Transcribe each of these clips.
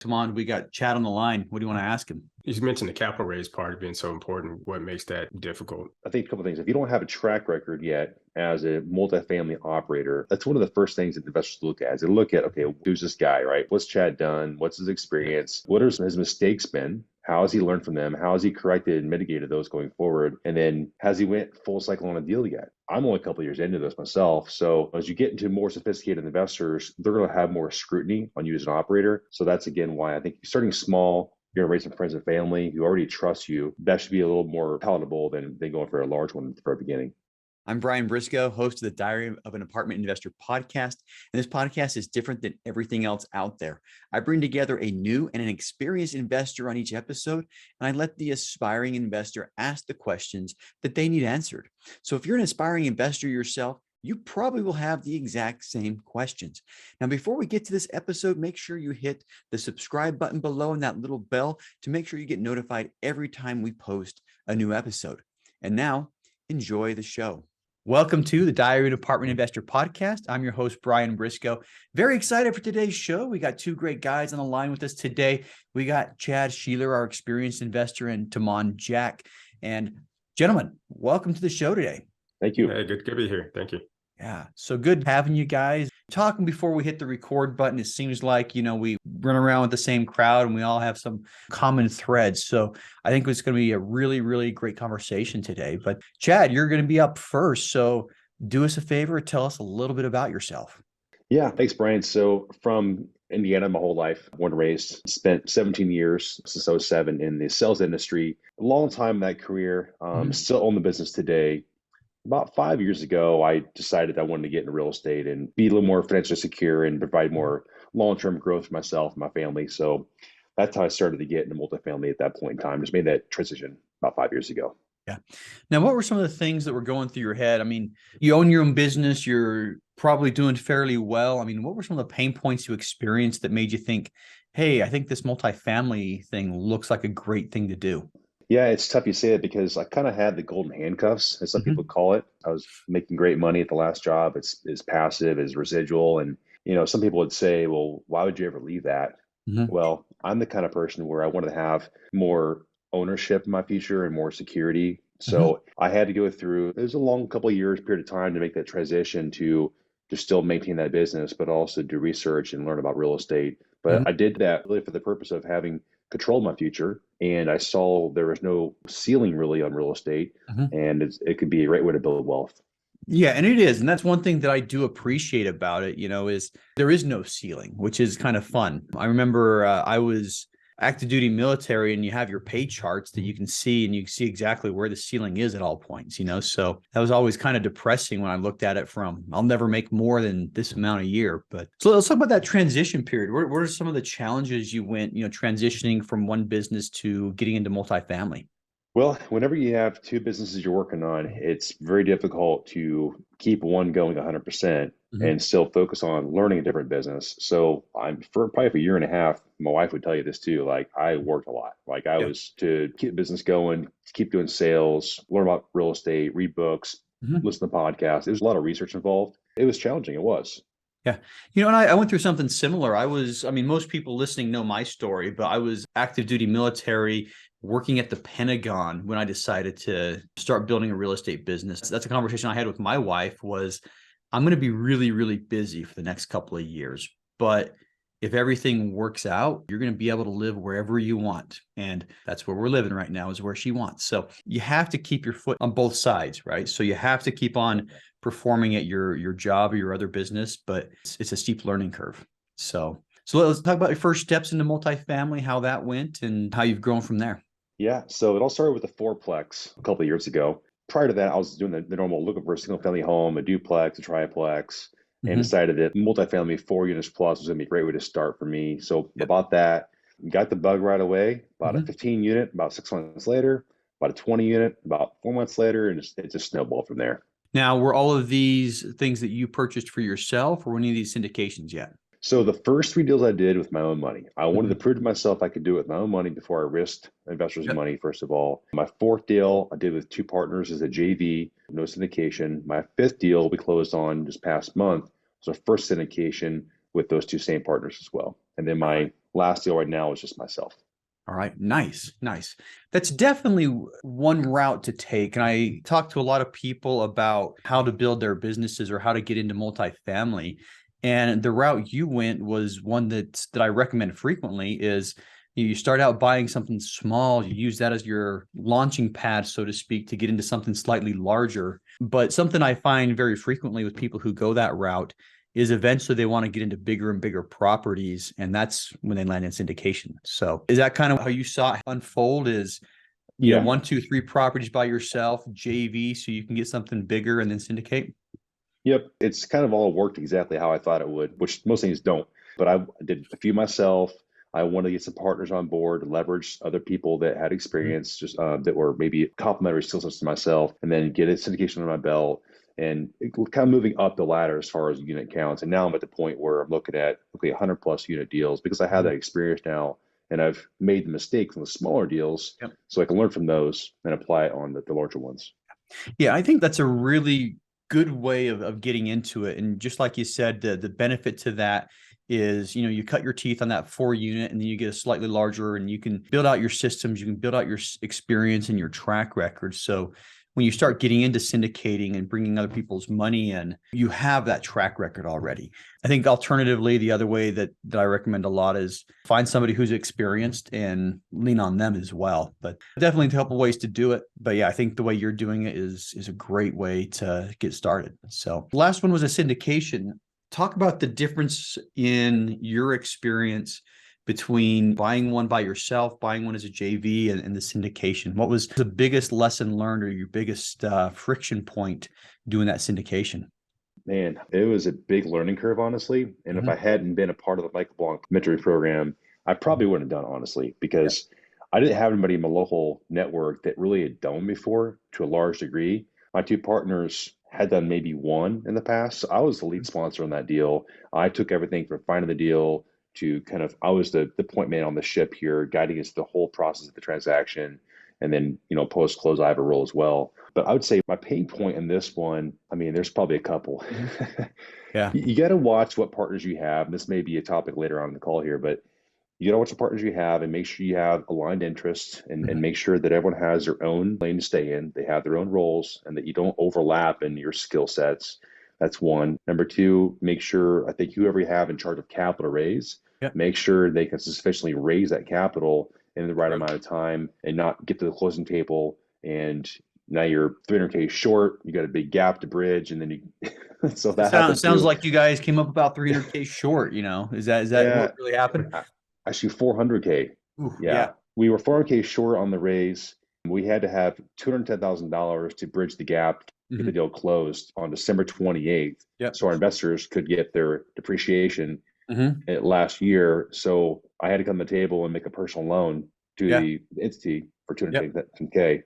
Tomond, we got Chad on the line. What do you want to ask him? You mentioned the capital raise part being so important. What makes that difficult? I think a couple of things. If you don't have a track record yet as a multifamily operator, that's one of the first things that investors look at. Is they look at, okay, who's this guy, right? What's Chad done? What's his experience? What are his mistakes been? How has he learned from them? How has he corrected and mitigated those going forward? And then has he went full cycle on a deal yet? I'm only a couple of years into this myself. So as you get into more sophisticated investors, they're going to have more scrutiny on you as an operator. So that's again why I think starting small, you're going to raise some friends and family who already trust you. That should be a little more palatable than going for a large one for a beginning. I'm Brian Briscoe, host of the Diary of an Apartment Investor podcast. And this podcast is different than everything else out there. I bring together a new and an experienced investor on each episode, and I let the aspiring investor ask the questions that they need answered. So if you're an aspiring investor yourself, you probably will have the exact same questions. Now, before we get to this episode, make sure you hit the subscribe button below and that little bell to make sure you get notified every time we post a new episode. And now, enjoy the show. Welcome to the Diary of an Apartment Investor podcast. I'm your host, Brian Briscoe. Very excited for today's show. We got two great guys on the line with us today. We got Chad Schieler, our experienced investor, and Tomond Jack. And gentlemen, welcome to the show today. Thank you. Hey, good to be here. Thank you. Yeah, so good having you guys. Talking before we hit the record button, it seems like, we run around with the same crowd and we all have some common threads. So I think it's going to be a really, really great conversation today. But Chad, you're going to be up first. So do us a favor, tell us a little bit about yourself. Yeah, thanks, Brian. So from Indiana my whole life, born and raised, spent 17 years since I was 7 in the sales industry. A long time in that career, still own the business today. About 5 years ago, I decided I wanted to get into real estate and be a little more financially secure and provide more long-term growth for myself and my family. So that's how I started to get into multifamily at that point in time. Just made that transition about 5 years ago. Yeah. Now, what were some of the things that were going through your head? I mean, you own your own business. You're probably doing fairly well. I mean, what were some of the pain points you experienced that made you think, hey, I think this multifamily thing looks like a great thing to do? Yeah, it's tough you say it because I kind of had the golden handcuffs, as some people call it. I was making great money at the last job. It's passive, it's residual. And, some people would say, well, why would you ever leave that? Well, I'm the kind of person where I wanted to have more ownership in my future and more security. So I had to go through, it was a long couple of years period of time to make that transition to still maintain that business, but also do research and learn about real estate. But I did that really for the purpose of having control of my future. And I saw there was no ceiling really on real estate, and it could be a great way to build wealth. Yeah, and it is. And that's one thing that I do appreciate about it, is there is no ceiling, which is kind of fun. I remember I was active duty military, and you have your pay charts that you can see, and you can see exactly where the ceiling is at all points, so that was always kind of depressing when I looked at it from, I'll never make more than this amount a year. But so let's talk about that transition period. What are some of the challenges you went, transitioning from one business to getting into multifamily? Well, whenever you have two businesses you're working on, it's very difficult to keep one going 100% and still focus on learning a different business. So for probably a year and a half, my wife would tell you this too, like I worked a lot. Like I was to keep business going, keep doing sales, learn about real estate, read books, listen to podcasts. There was a lot of research involved. It was challenging. It was. Yeah. And I went through something similar. Most people listening know my story, but I was active duty military working at the Pentagon when I decided to start building a real estate business. That's a conversation I had with my wife was, I'm going to be really, really busy for the next couple of years. But if everything works out, you're going to be able to live wherever you want. And that's where we're living right now, is where she wants. So you have to keep your foot on both sides, right? So you have to keep on performing at your job or your other business, but it's a steep learning curve. So let's talk about your first steps into multifamily, how that went and how you've grown from there. Yeah. So it all started with a fourplex a couple of years ago. Prior to that, I was doing the normal looking for a single family home, a duplex, a triplex, and decided that multifamily 4 units plus was going to be a great way to start for me. So about that, got the bug right away, about a 15 unit, about 6 months later, about a 20 unit, about 4 months later, and it just snowballed from there. Now, were all of these things that you purchased for yourself or any of these syndications yet? So the first 3 deals I did with my own money. I wanted to prove to myself I could do it with my own money before I risked investors' money, first of all. My 4th deal I did with 2 partners as a JV, no syndication. My 5th deal we closed on this past month was our first syndication with those 2 same partners as well. And then my last deal right now is just myself. All right. Nice. Nice. That's definitely one route to take. And I talk to a lot of people about how to build their businesses or how to get into multifamily. And the route you went was one that I recommend frequently is you start out buying something small, you use that as your launching pad, so to speak, to get into something slightly larger. But something I find very frequently with people who go that route is eventually they want to get into bigger and bigger properties. And that's when they land in syndication. So is that kind of how you saw it unfold is, Yeah. 1, 2, 3 properties by yourself, JV, so you can get something bigger and then syndicate? Yep. It's kind of all worked exactly how I thought it would, which most things don't. But I did a few myself. I wanted to get some partners on board, leverage other people that had experience, just that were maybe complementary skill sets to myself, and then get a syndication under my belt and kind of moving up the ladder as far as unit counts. And now I'm at the point where I'm looking at 100 plus unit deals because I have that experience now, and I've made the mistakes on the smaller deals, Yep. so I can learn from those and apply it on the larger ones. Yeah, I think that's a really good way of getting into it. And just like you said, the benefit to that is, you cut your teeth on that 4 unit and then you get a slightly larger and you can build out your systems, you can build out your experience and your track record. So when you start getting into syndicating and bringing other people's money in, you have that track record already. I think alternatively, the other way that I recommend a lot is find somebody who's experienced and lean on them as well. But definitely a couple ways to do it. But yeah, I think the way you're doing it is a great way to get started. So the last one was a syndication. Talk about the difference in your experience between buying one by yourself, buying one as a JV, and the syndication. What was the biggest lesson learned or your biggest friction point doing that syndication? Man, it was a big learning curve, honestly. And if I hadn't been a part of the Michael Blanc mentoring program, I probably wouldn't have done it, honestly, because I didn't have anybody in my local network that really had done before to a large degree. My two partners had done maybe one in the past. So I was the lead sponsor on that deal. I took everything from finding the deal to I was the point man on the ship here, guiding us through the whole process of the transaction. And then, post close, I have a role as well. But I would say my pain point in this one, I mean, there's probably a couple. Yeah. You got to watch what partners you have. And this may be a topic later on in the call here, but you got to watch the partners you have and make sure you have aligned interests and make sure that everyone has their own lane to stay in. They have their own roles and that you don't overlap in your skill sets. That's one. Number two, make sure, I think whoever you have in charge of capital raise, make sure they can sufficiently raise that capital in the right amount of time and not get to the closing table and now you're 300K short, you got a big gap to bridge, and then you so that Sounds too. like you guys came up about 300K short, Is that what really happened? Actually 400K. Ooh, yeah. We were 400K short on the raise. We had to have $210,000 to bridge the gap, get the deal closed on December 28th. So our investors could get their depreciation last year. So I had to come to the table and make a personal loan to the entity for $210K.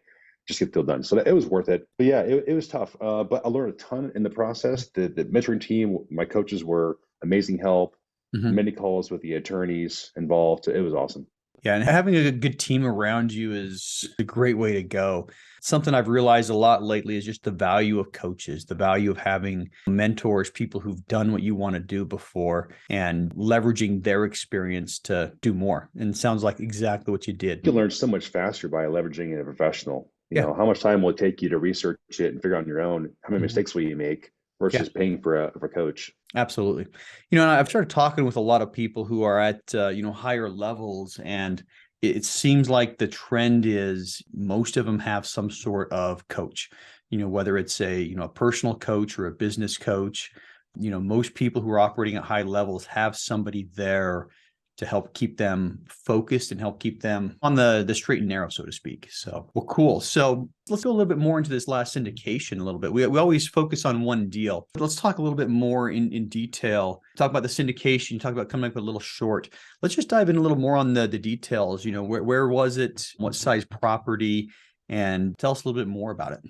Just get the deal done. So it was worth it. But yeah, it was tough. But I learned a ton in the process. The mentoring team, my coaches were amazing help. Many calls with the attorneys involved. It was awesome. Yeah, and having a good team around you is a great way to go. Something I've realized a lot lately is just the value of coaches, the value of having mentors, people who've done what you want to do before and leveraging their experience to do more. And it sounds like exactly what you did. You can learn so much faster by leveraging a professional. You know, how much time will it take you to research it and figure out on your own? How many mistakes will you make versus paying for a coach? Absolutely. And I've started talking with a lot of people who are at, higher levels, and it seems like the trend is most of them have some sort of coach, whether it's a personal coach or a business coach. Most people who are operating at high levels have somebody there to help keep them focused and help keep them on the straight and narrow, so to speak. So, well, cool. So let's go a little bit more into this last syndication a little bit. We always focus on one deal, but let's talk a little bit more in detail. Talk about the syndication, talk about coming up with a little short. Let's just dive in a little more on the details. Where was it? What size property? And tell us a little bit more about it.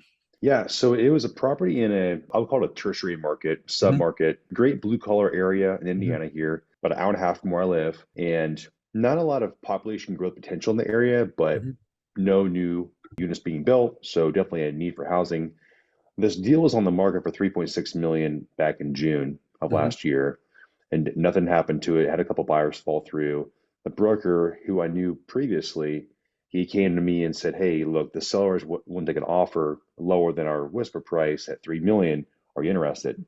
Yeah, so it was a property in I would call it a tertiary market, sub-market, great blue collar area in Indiana here, about an hour and a half from where I live, and not a lot of population growth potential in the area, but no new units being built, so definitely a need for housing. This deal was on the market for 3.6 million back in June of last year, and nothing happened to it. Had a couple buyers fall through. the broker who I knew previously, he came to me and said, "Hey, look, the sellers wouldn't take an offer lower than our whisper price at 3 million. Are you interested?"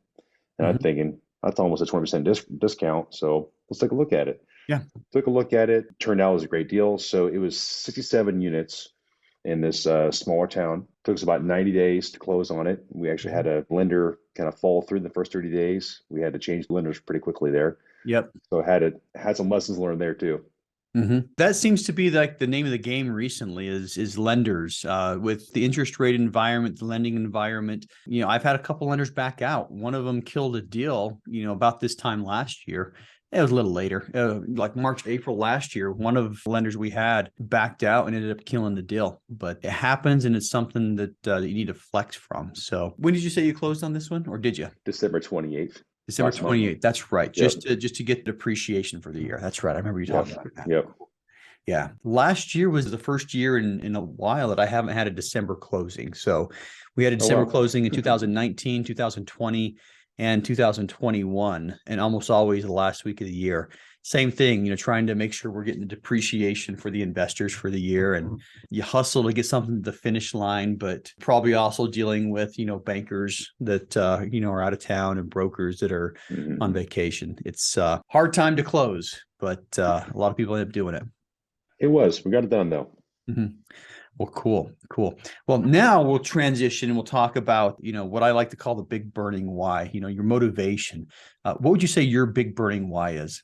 And I'm Mhm. thinking, that's almost a 20% discount. So let's take a look at it. Yeah. Took a look at it. Turned out it was a great deal. So it was 67 units in this smaller town. Took us about 90 days to close on it. We actually had a lender kind of fall through in the first 30 days. We had to change lenders pretty quickly there. Yep. So had some lessons learned there too. That seems to be like the name of the game recently is lenders with the interest rate environment, the lending environment. I've had a couple lenders back out. One of them killed a deal, about this time last year. It was a little later, like March, April last year. One of the lenders we had backed out and ended up killing the deal. But it happens, and it's something that you need to flex from. So, when did you say you closed on this one, or did you? December 28th. December Last month. 28th. That's right. Yep. Just to get depreciation for the year. That's right. I remember you talking about that. Yep. Yeah. Last year was the first year in a while that I haven't had a December closing. So we had a December closing in 2019, 2020, and 2021, and almost always the last week of the year. Same thing, trying to make sure we're getting the depreciation for the investors for the year, and you hustle to get something to the finish line, but probably also dealing with, bankers that, are out of town and brokers that are on vacation. It's a hard time to close, but a lot of people end up doing it. It was. We got it done though. Well, cool. Well, now we'll transition and we'll talk about, what I like to call the big burning why, your motivation. What would you say your big burning why is?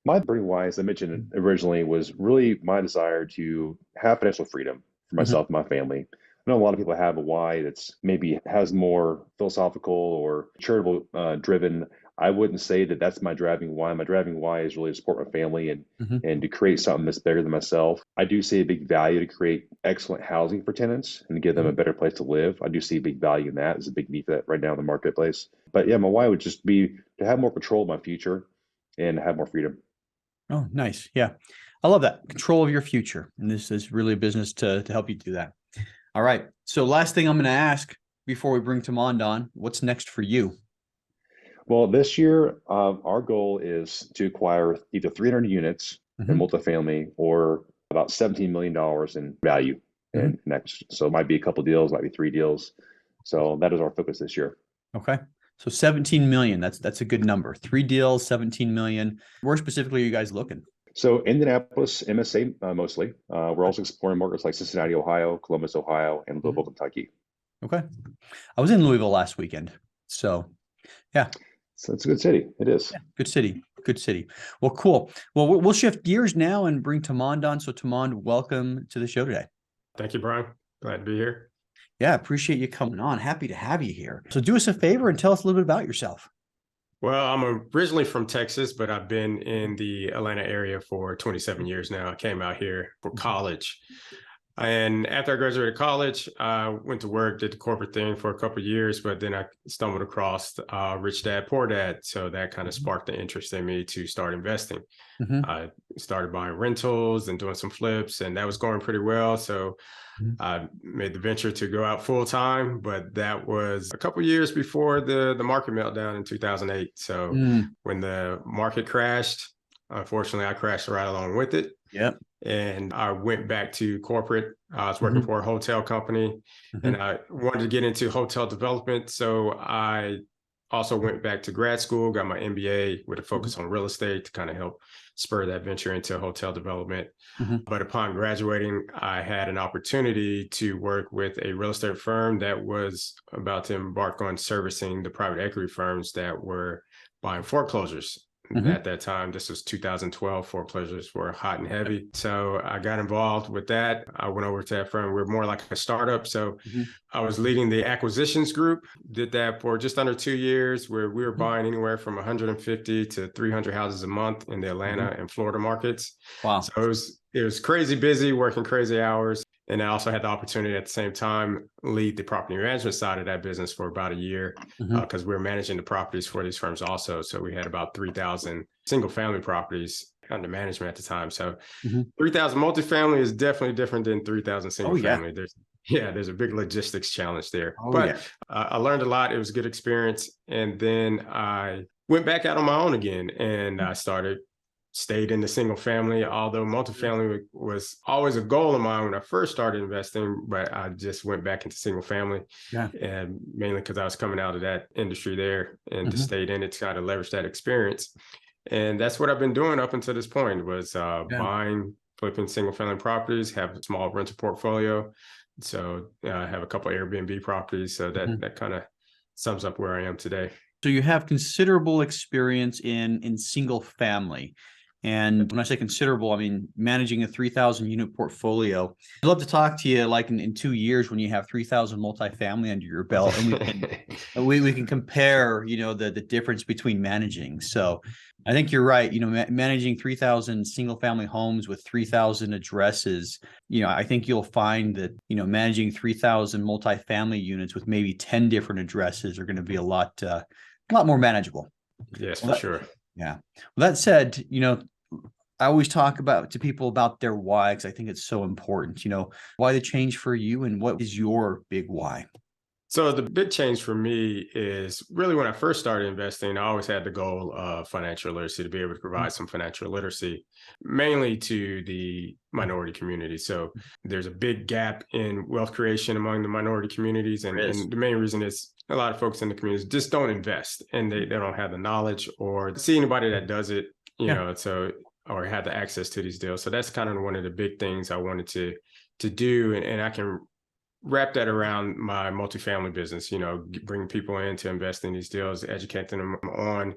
My burning why, as I mentioned originally, was really my desire to have financial freedom for myself and my family. I know a lot of people have a why that's maybe has more philosophical or charitable driven. I wouldn't say that that's my driving why. My driving why is really to support my family and to create something that's bigger than myself. I do see a big value to create excellent housing for tenants and to give them a better place to live. I do see a big value in that. There's a big need for that right now in the marketplace. But yeah, my why would just be to have more control of my future and have more freedom. Oh, nice. Yeah. I love that. Control of your future. And this is really a business to help you do that. All right. So last thing I'm going to ask before we bring Tomond on, what's next for you? Well, this year, our goal is to acquire either 300 units in multifamily or about $17 million in value. And next, so it might be a couple deals, might be 3 deals. So that is our focus this year. Okay. So 17 million, that's a good number. 3 deals, 17 million. Where specifically are you guys looking? So Indianapolis, MSA mostly. We're also exploring markets like Cincinnati, Ohio, Columbus, Ohio, and Louisville, Kentucky. Okay. I was in Louisville last weekend. So yeah. So it's a good city. It is. Yeah, good city. Good city. Well, cool. Well, we'll shift gears now and bring Tomond on. So Tomond, welcome to the show today. Thank you, Brian. Glad to be here. Yeah, appreciate you coming on. Happy to have you here. So do us a favor and tell us a little bit about yourself. Well, I'm originally from Texas, but I've been in the Atlanta area for 27 years now. I came out here for college. And after I graduated college, I went to work, did the corporate thing for a couple of years, but then I stumbled across Rich Dad, Poor Dad. So that kind of sparked the interest in me to start investing. I started buying rentals and doing some flips, and that was going pretty well. So I made the venture to go out full time, but that was a couple of years before the market meltdown in 2008. So when the market crashed, unfortunately, I crashed right along with it. Yep. And I went back to corporate. I was working for a hotel company and I wanted to get into hotel development. So I also went back to grad school, got my MBA with a focus on real estate to kind of help spur that venture into hotel development. But upon graduating, I had an opportunity to work with a real estate firm that was about to embark on servicing the private equity firms that were buying foreclosures. At that time, this was 2012, foreclosures were hot and heavy. So I got involved with that. I went over to that firm. We're more like a startup. So I was leading the acquisitions group, did that for just under 2 years, where we were buying anywhere from 150 to 300 houses a month in the Atlanta and Florida markets. Wow. So it was crazy busy, working crazy hours. And I also had the opportunity at the same time lead the property management side of that business for about a year because we were managing the properties for these firms also. So we had about 3,000 single family properties under management at the time. So 3,000 multifamily is definitely different than 3,000 single family. There's a big logistics challenge there. I learned a lot. It was a good experience. And then I went back out on my own again and I started stayed in the single family, although multifamily was always a goal of mine when I first started investing, but I just went back into single family. Yeah. And mainly because I was coming out of that industry there and just stayed in it to try to leverage that experience. And that's what I've been doing up until this point was buying, flipping single family properties, have a small rental portfolio. So I have a couple of Airbnb properties. So that kind of sums up where I am today. So you have considerable experience in single family. And when I say considerable, I mean managing a 3,000 unit portfolio. I'd love to talk to you like in 2 years when you have 3,000 multifamily under your belt, and we can compare, the difference between managing. So I think you're right. Managing 3,000 single family homes with 3,000 addresses. I think you'll find that managing 3,000 multifamily units with maybe 10 different addresses are going to be a lot more manageable. Yes, for sure. Yeah. Well, that said, I always talk to people about their why, because I think it's so important. Why the change for you, and what is your big why? So the big change for me is really when I first started investing, I always had the goal of financial literacy, to be able to provide some financial literacy, mainly to the minority community. So there's a big gap in wealth creation among the minority communities. And the main reason is a lot of folks in the communities just don't invest, and they don't have the knowledge or see anybody that does it, or have the access to these deals. So that's kind of one of the big things I wanted to do. And I can wrap that around my multifamily business, bring people in to invest in these deals, educating them on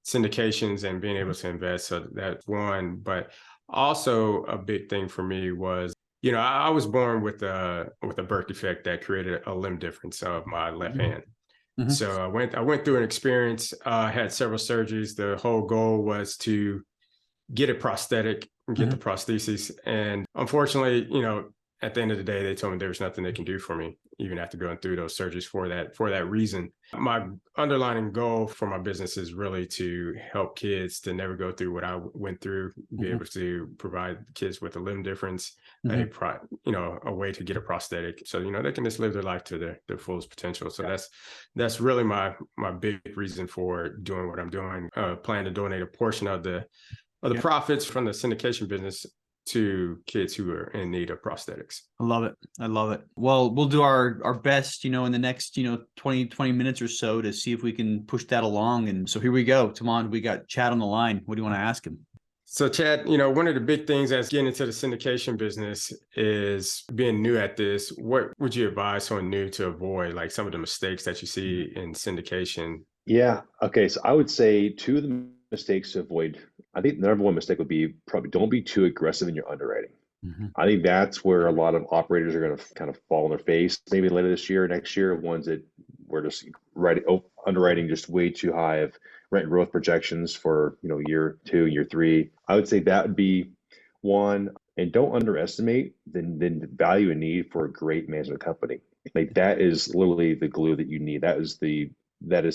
syndications and being able to invest. So that's one. But also a big thing for me was, I was born with a birth defect that created a limb difference of my left hand. So I went through an experience, had several surgeries. The whole goal was to get a prosthetic, get the prosthesis. And unfortunately, at the end of the day, they told me there was nothing they can do for me, even after going through those surgeries for that reason. My underlying goal for my business is really to help kids to never go through what I went through, be able to provide kids with a limb difference, a way to get a prosthetic. So, they can just live their life to their fullest potential. So that's really my big reason for doing what I'm doing. Plan to donate a portion of the profits from the syndication business to kids who are in need of prosthetics. I love it. Well, we'll do our best, in the next, 20 minutes or so to see if we can push that along. And so here we go. Tomond, we got Chad on the line. What do you want to ask him? So Chad, one of the big things as getting into the syndication business is being new at this. What would you advise someone new to avoid, like some of the mistakes that you see in syndication? Yeah. Okay. So I would say two of the mistakes to avoid. I think the number one mistake would be probably don't be too aggressive in your underwriting. I think that's where a lot of operators are going to kind of fall on their face, maybe later this year or next year, ones that were just underwriting just way too high of rent growth projections for, year 2, year 3. I would say that would be one. And don't underestimate the value and need for a great management company. Like that is literally the glue that you need. That is the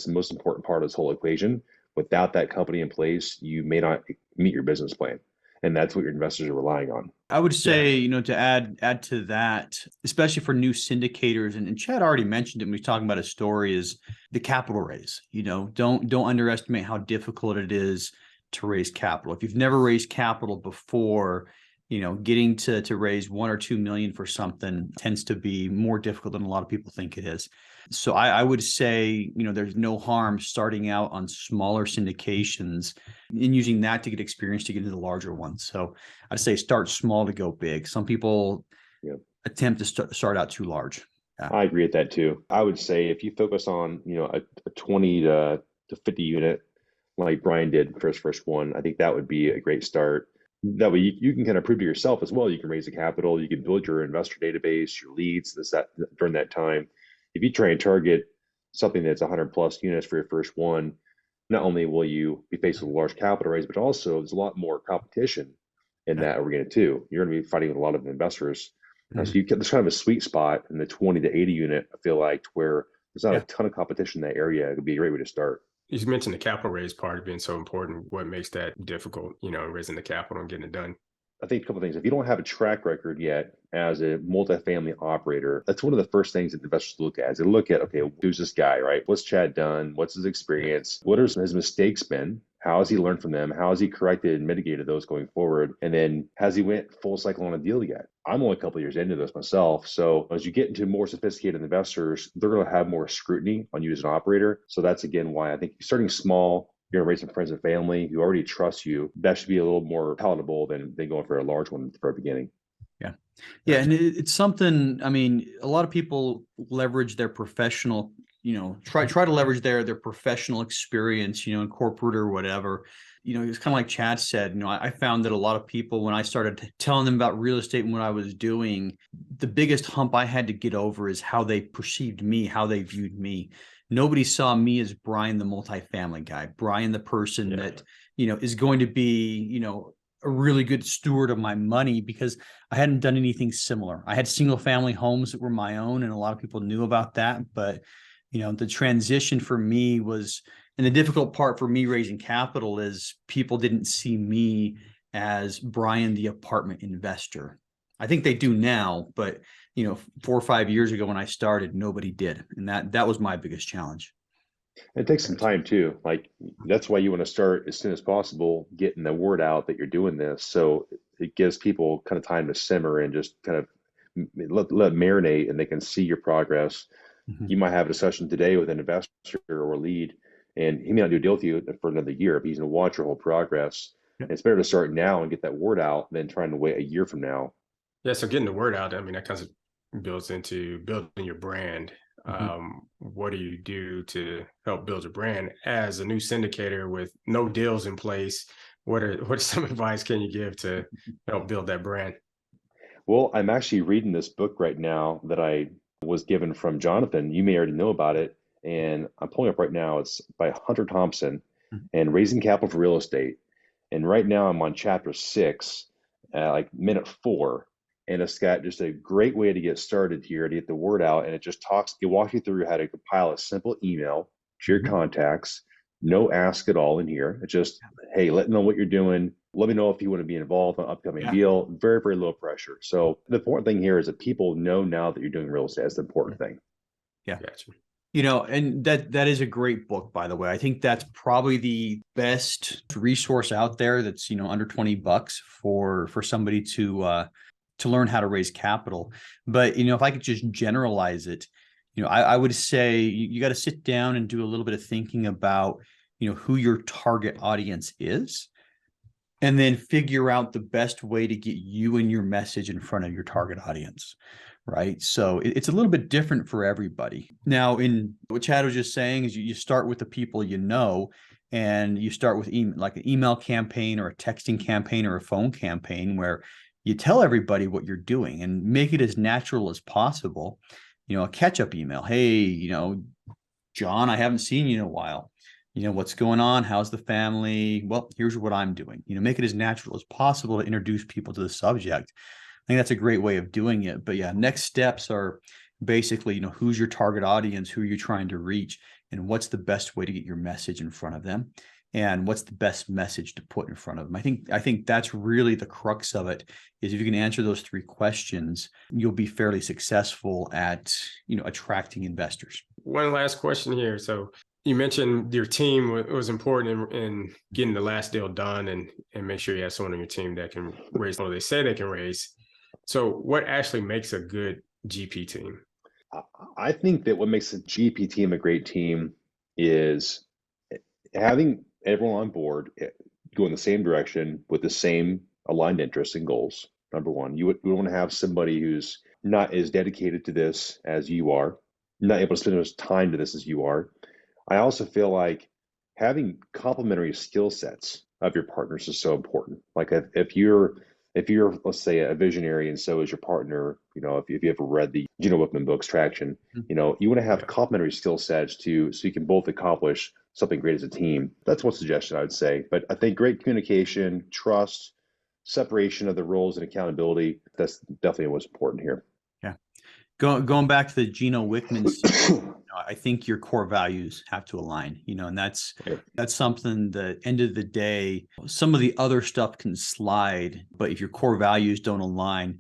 most important part of this whole equation. Without that company in place, you may not meet your business plan. And that's what your investors are relying on. I would say, to add to that, especially for new syndicators, and Chad already mentioned it when we were talking about a story, is the capital raise. Don't underestimate how difficult it is to raise capital. If you've never raised capital before, getting to raise 1 or 2 million for something tends to be more difficult than a lot of people think it is. So I would say, there's no harm starting out on smaller syndications and using that to get experience to get into the larger ones. So I'd say start small to go big. Some people attempt to start out too large. Yeah. I agree with that too. I would say if you focus on, a 20 to 50 unit, like Brian did for his first one, I think that would be a great start. That way you can kind of prove to yourself as well. You can raise the capital, you can build your investor database, your leads, during that time. If you try and target something that's 100 plus units for your first one, not only will you be faced with a large capital raise, but also there's a lot more competition in that arena too. You're going to be fighting with a lot of investors. So there's kind of a sweet spot in the 20 to 80 unit, I feel like, where there's not a ton of competition in that area. It would be a great way to start. You mentioned the capital raise part being so important. What makes that difficult, raising the capital and getting it done? I think a couple of things. If you don't have a track record yet as a multifamily operator, that's one of the first things that investors look at. Is they look at, okay, who's this guy, right? What's Chad done? What's his experience? What are his mistakes been? How has he learned from them? How has he corrected and mitigated those going forward? And then has he went full cycle on a deal yet? I'm only a couple of years into this myself. So as you get into more sophisticated investors, they're going to have more scrutiny on you as an operator. So that's again why I think starting small, you're going to raise some friends and family who already trust you. That should be a little more palatable than going for a large one at the very beginning. Yeah. Yeah. And it's something, I mean, a lot of people leverage their professional, try to leverage their professional experience, in corporate or whatever. It's kind of like Chad said, I found that a lot of people, when I started telling them about real estate and what I was doing, the biggest hump I had to get over is how they perceived me, how they viewed me. Nobody saw me as Brian, the multifamily guy, Brian, the person that, is going to be, a really good steward of my money, because I hadn't done anything similar. I had single family homes that were my own, and a lot of people knew about that. But, the transition for me was, and the difficult part for me raising capital is people didn't see me as Brian, the apartment investor. I think they do now, but 4 or 5 years ago when I started, nobody did. And that was my biggest challenge. It takes some time too. Like that's why you want to start as soon as possible, getting the word out that you're doing this. So it gives people kind of time to simmer and just kind of let marinate, and they can see your progress. Mm-hmm. You might have a discussion today with an investor or a lead, and he may not do a deal with you for another year, but he's going to watch your whole progress. Yep. It's better to start now and get that word out than trying to wait a year from now. Yeah, so getting the word out, I mean, that kind of builds into building your brand. Mm-hmm. What do you do to help build your brand as a new syndicator with no deals in place? What some advice can you give to help build that brand? Well, I'm actually reading this book right now that I was given from Jonathan. You may already know about it, and I'm pulling up right now. It's by Hunter Thompson, and Raising Capital for Real Estate. And right now I'm on chapter 6, like minute 4. And it's got just a great way to get started here to get the word out. And it walks you through how to compile a simple email to your contacts. No ask at all in here. It's just, hey, let me know what you're doing. Let me know if you want to be involved in an upcoming deal. Very, very low pressure. So the important thing here is that people know now that you're doing real estate. That's the important thing. Yeah. Gotcha. And that is a great book, by the way. I think that's probably the best resource out there that's, under $20 for somebody to learn how to raise capital. But, if I could just generalize it, I would say you got to sit down and do a little bit of thinking about, who your target audience is, and then figure out the best way to get you and your message in front of your target audience. Right. So it's a little bit different for everybody. Now, in what Chad was just saying is you start with the people and you start with like an email campaign or a texting campaign or a phone campaign where you tell everybody what you're doing and make it as natural as possible. A catch-up email. Hey, John, I haven't seen you in a while. What's going on? How's the family? Well, here's what I'm doing. Make it as natural as possible to introduce people to the subject. I think that's a great way of doing it. But yeah, next steps are basically, who's your target audience, who are you trying to reach, and what's the best way to get your message in front of them, and what's the best message to put in front of them. I think that's really the crux of it, is if you can answer those 3 questions, you'll be fairly successful at, attracting investors. One last question here. So you mentioned your team was important in getting the last deal done and make sure you have someone on your team that can raise what they say they can raise. So what actually makes a good GP team? I think that what makes a GP team a great team is having everyone on board go in the same direction with the same aligned interests and goals. Number one, you want to have somebody who's not as dedicated to this as you are, not able to spend as much time to this as you are. I also feel like having complementary skill sets of your partners is so important. Like if you're, let's say, a visionary and so is your partner, if you ever read the Gino Wickman books, Traction, you want to have complementary skill sets so you can both accomplish something great as a team. That's one suggestion I would say. But I think great communication, trust, separation of the roles and accountability, that's definitely what's important here. Going back to the Gino Wickman, I think your core values have to align, and that's something that end of the day, some of the other stuff can slide, but if your core values don't align,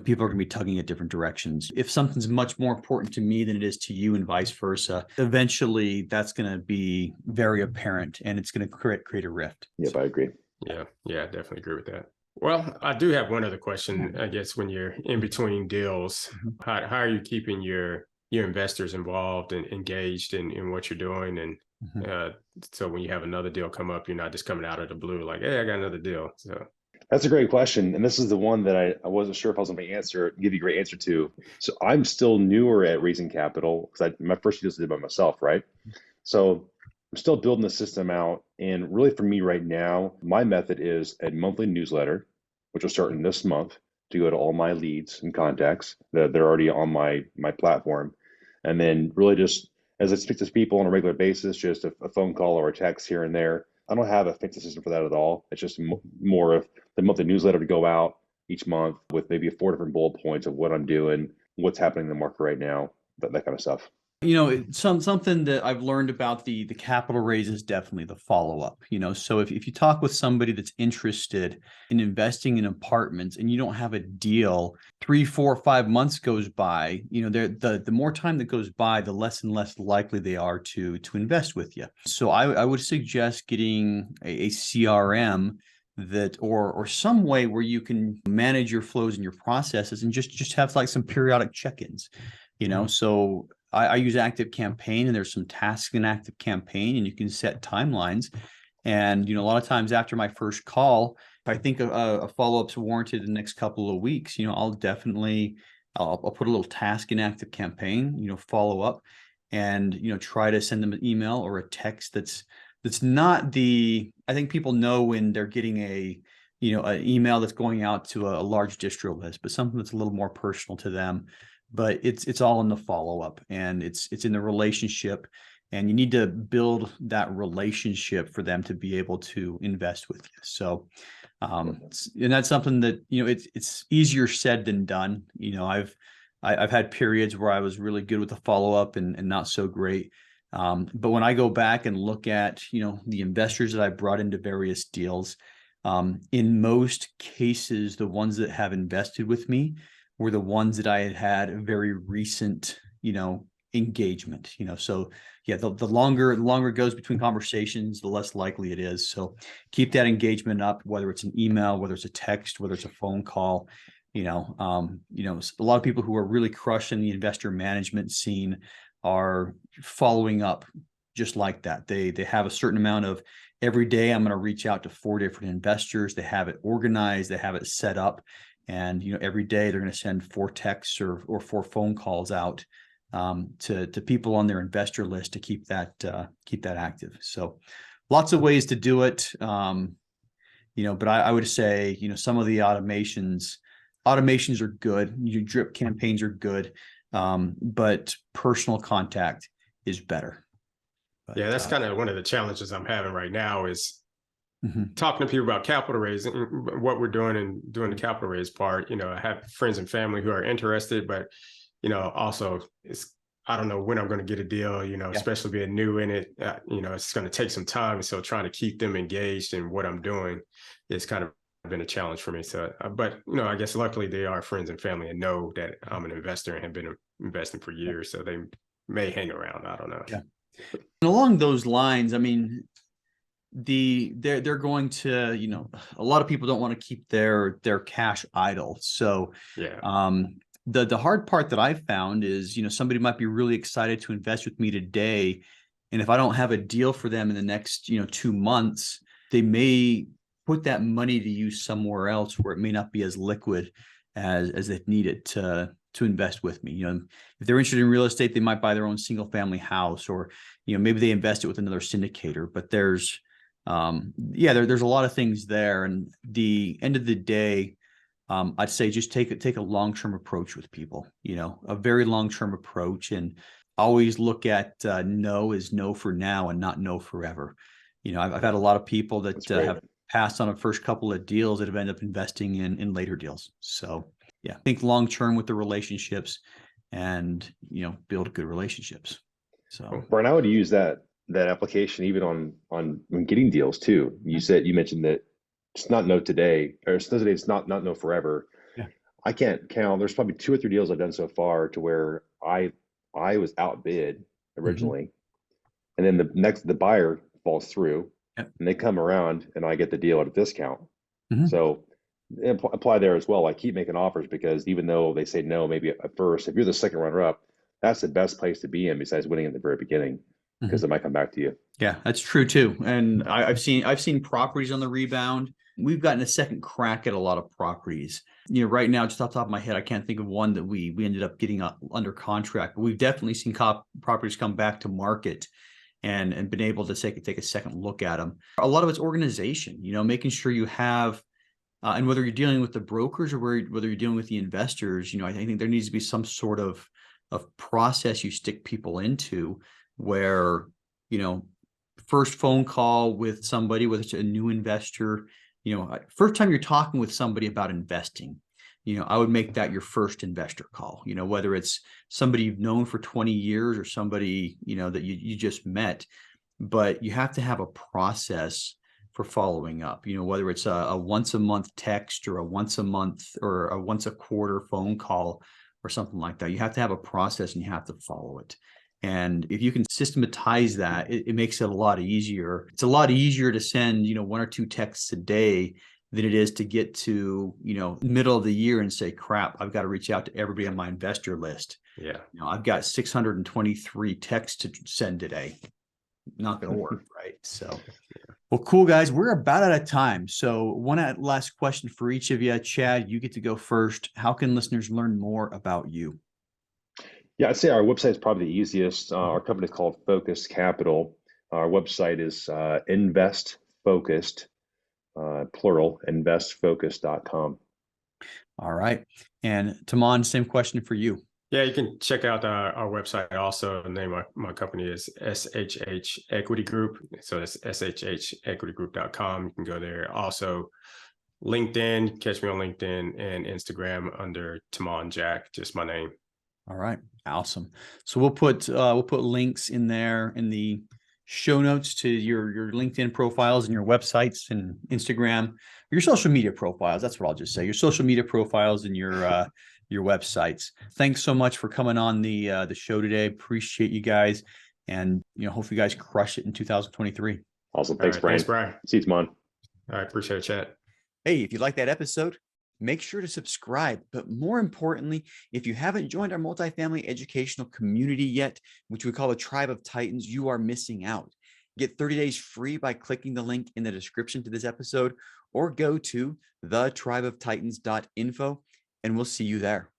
people are going to be tugging at different directions. If something's much more important to me than it is to you and vice versa, eventually that's going to be very apparent and it's going to create a rift. Yep, I agree. Yeah, I definitely agree with that. Well, I do have one other question. I guess when you're in between deals, how are you keeping your investors involved and engaged in what you're doing? And so when you have another deal come up, you're not just coming out of the blue like, hey, I got another deal. So that's a great question. And this is the one that I wasn't sure if I was going to give you a great answer to. So I'm still newer at raising capital because my first deals I did by myself, right? So I'm still building the system out. And really for me right now, my method is a monthly newsletter, which will start in this month, to go to all my leads and contacts that they're already on my platform. And then really just as I speak to people on a regular basis, just a phone call or a text here and there. I don't have a fancy system for that at all. It's just more of the monthly newsletter to go out each month with maybe 4 different bullet points of what I'm doing, what's happening in the market right now, that kind of stuff. Something that I've learned about the capital raise is definitely the follow-up. So if you talk with somebody that's interested in investing in apartments and you don't have a deal, 3, 4, 5 months goes by, the more time that goes by, the less and less likely they are to invest with you. So I would suggest getting a CRM that or some way where you can manage your flows and your processes and just have like some periodic check-ins. So I use Active Campaign, and there's some tasks in Active Campaign, and you can set timelines. And a lot of times after my first call, if I think a follow-up's warranted in the next couple of weeks, I'll put a little task in Active Campaign, follow up, and try to send them an email or a text that's not I think people know when they're getting an email that's going out to a large distro list, but something that's a little more personal to them. But it's all in the follow-up, and it's in the relationship, and you need to build that relationship for them to be able to invest with you. So, and that's something that, it's easier said than done. I've had periods where I was really good with the follow-up and not so great. But when I go back and look at, the investors that I brought into various deals, in most cases, the ones that have invested with me were the ones that I had a very recent, engagement, so yeah, the longer it goes between conversations, the less likely it is. So keep that engagement up, whether it's an email, whether it's a text, whether it's a phone call. A lot of people who are really crushing the investor management scene are following up just like that. They have a certain amount of every day I'm going to reach out to 4 different investors. They have it organized, they have it set up. And every day they're going to send 4 texts or 4 phone calls out to people on their investor list to keep that active. So lots of ways to do it. But I would say some of the automations are good. Drip campaigns are good, but personal contact is better. But, yeah, that's kind of one of the challenges I'm having right now is talking to people about capital raising, what we're doing and doing the capital raise part. I have friends and family who are interested, but also I don't know when I'm going to get a deal, especially being new in it, it's going to take some time. So trying to keep them engaged in what I'm doing is kind of been a challenge for me. So, but I guess luckily they are friends and family and know that I'm an investor and have been investing for years. So they may hang around. I don't know. Yeah. And along those lines, I mean, they're going to, a lot of people don't want to keep their cash idle. So yeah. The hard part that I've found is, somebody might be really excited to invest with me today, and if I don't have a deal for them in the next 2 months, they may put that money to use somewhere else where it may not be as liquid as they need it to invest with me. If they're interested in real estate, they might buy their own single family house, or maybe they invest it with another syndicator. But there's there's a lot of things there. And the end of the day, I'd say just take a long-term approach with people, a very long-term approach, and always look at no is no for now and not no forever. I've had a lot of people that have passed on a first couple of deals that have ended up investing in later deals. So yeah, think long-term with the relationships and, build good relationships. So Brian, I would use that application even on when getting deals too. You mentioned that it's not no today, or it's today, it's not no forever. Yeah. I can't count. There's probably 2 or 3 deals I've done so far to where I was outbid originally, and then the buyer falls through, Yep. and they come around and I get the deal at a discount. Mhm. So apply there as well. I keep making offers because even though they say no, maybe at first, if you're the second runner up, that's the best place to be in besides winning at the very beginning, because it might come back to you. Yeah, that's true too. And I've seen properties on the rebound. We've gotten a second crack at a lot of properties. Right now, just off the top of my head, I can't think of one that we ended up getting under contract. But we've definitely seen properties come back to market and been able to take a second look at them. A lot of it's organization. Making sure you have, and whether you're dealing with the brokers or whether you're dealing with the investors, I think there needs to be some sort of process you stick people into where, first phone call with somebody, whether it's a new investor, first time you're talking with somebody about investing, I would make that your first investor call, whether it's somebody you've known for 20 years or somebody, that you just met, but you have to have a process for following up, whether it's a once a month text or a once a month or a once a quarter phone call or something like that. You have to have a process and you have to follow it. And if you can systematize that, it makes it a lot easier. It's a lot easier to send, 1 or 2 texts a day than it is to get to, middle of the year and say, crap, I've got to reach out to everybody on my investor list. Yeah. I've got 623 texts to send today. Not going to work, right? So, well, cool, guys. We're about out of time. So one last question for each of you. Chad, you get to go first. How can listeners learn more about you? Yeah, I'd say our website is probably the easiest. Our company is called Focus Capital. Our website is Invest Focused, plural, investfocus.com. All right. And Tomond, same question for you. Yeah, you can check out our website also. The name of my company is SHH Equity Group. So it's shhequitygroup.com. You can go there. Also, LinkedIn, catch me on LinkedIn and Instagram under Tomond Jack, just my name. All right. Awesome. So we'll put links in there in the show notes to your LinkedIn profiles and your websites and Instagram, your social media profiles. That's what I'll just say. Your social media profiles and your websites. Thanks so much for coming on the show today. Appreciate you guys, and hope you guys crush it in 2023. Awesome. Thanks, Brian. Thanks, Brian. See you, Tomond. All right. Appreciate it, Chad. Hey, if you like that episode, make sure to subscribe. But more importantly, if you haven't joined our multifamily educational community yet, which we call the Tribe of Titans, you are missing out. Get 30 days free by clicking the link in the description to this episode, or go to thetribeoftitans.info, and we'll see you there.